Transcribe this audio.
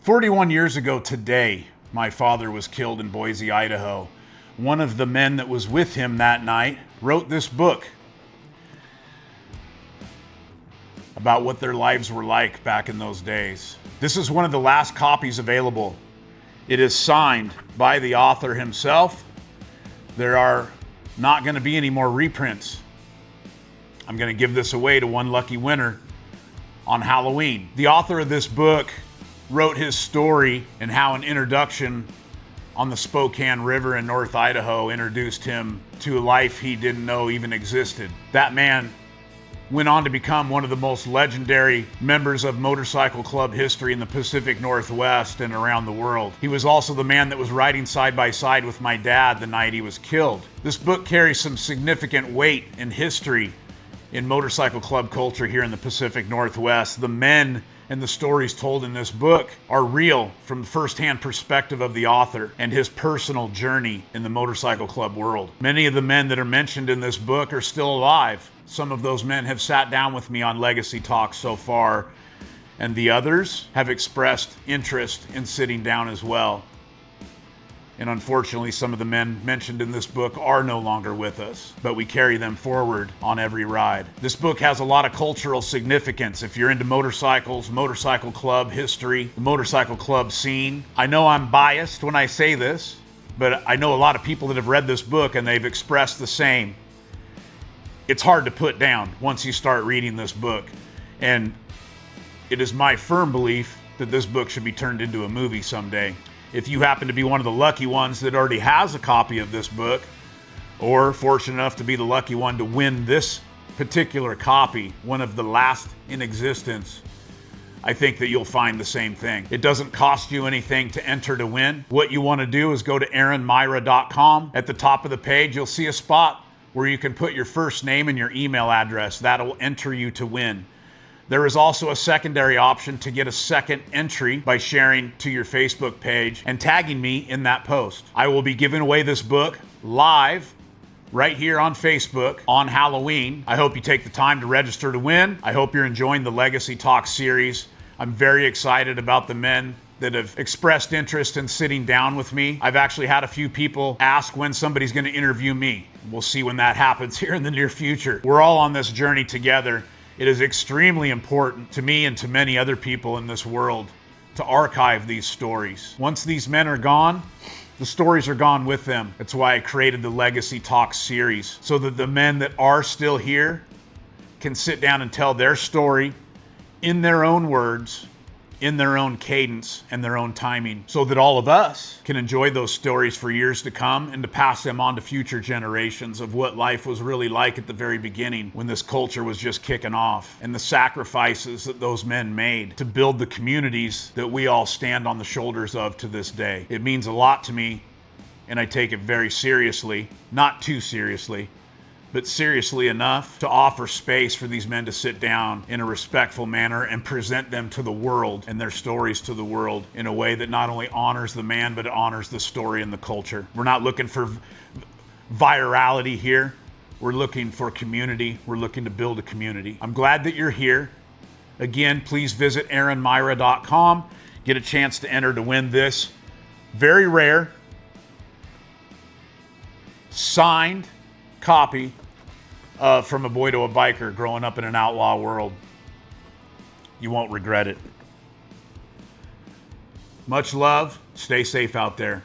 41 years ago today, my father was killed in Boise, Idaho. One of the men that was with him that night wrote this book about what their lives were like back in those days. This is one of the last copies available. It is signed by the author himself. There are not going to be any more reprints. I'm going to give this away to one lucky winner on Halloween. The author of this book wrote his story and how an introduction on the Spokane River in North Idaho introduced him to a life he didn't know even existed. That man went on to become one of the most legendary members of motorcycle club history in the Pacific Northwest and around the world. He was also the man that was riding side by side with my dad the night he was killed. This book carries some significant weight in history in motorcycle club culture here in the Pacific Northwest. The men and the stories told in this book are real from the first-hand perspective of the author and his personal journey in the motorcycle club world. Many of the men that are mentioned in this book are still alive. Some of those men have sat down with me on Legacy Talks so far, and the others have expressed interest in sitting down as well. And unfortunately, some of the men mentioned in this book are no longer with us, but we carry them forward on every ride. This book has a lot of cultural significance. If you're into motorcycles, motorcycle club history, the motorcycle club scene. I know I'm biased when I say this, but I know a lot of people that have read this book and they've expressed the same. It's hard to put down once you start reading this book. And it is my firm belief that this book should be turned into a movie someday. If you happen to be one of the lucky ones that already has a copy of this book, or fortunate enough to be the lucky one to win this particular copy, one of the last in existence, I think that you'll find the same thing. It doesn't cost you anything to enter to win. What you want to do is go to aaronmyra.com. At the top of the page, you'll see a spot where you can put your first name and your email address. That'll enter you to win. There is also a secondary option to get a second entry by sharing to your Facebook page and tagging me in that post. I will be giving away this book live right here on Facebook on Halloween. I hope you take the time to register to win. I hope you're enjoying the Legacy Talk series. I'm very excited about the men that have expressed interest in sitting down with me. I've actually had a few people ask when somebody's going to interview me. We'll see when that happens here in the near future. We're all on this journey together. It is extremely important to me and to many other people in this world to archive these stories. Once these men are gone, the stories are gone with them. That's why I created the Legacy Talk series, so that the men that are still here can sit down and tell their story in their own words, in their own cadence and their own timing, so that all of us can enjoy those stories for years to come and to pass them on to future generations of what life was really like at the very beginning when this culture was just kicking off, and the sacrifices that those men made to build the communities that we all stand on the shoulders of to this day. It means a lot to me, and I take it very seriously, not too seriously, but seriously enough to offer space for these men to sit down in a respectful manner and present them to the world and their stories to the world in a way that not only honors the man, but it honors the story and the culture. We're not looking for virality here. We're looking for community. We're looking to build a community. I'm glad that you're here. Again, please visit aaronmyra.com. Get a chance to enter to win this very rare, signed copy From a Boy to a Biker, growing up in an outlaw world. You won't regret it. Much love. Stay safe out there.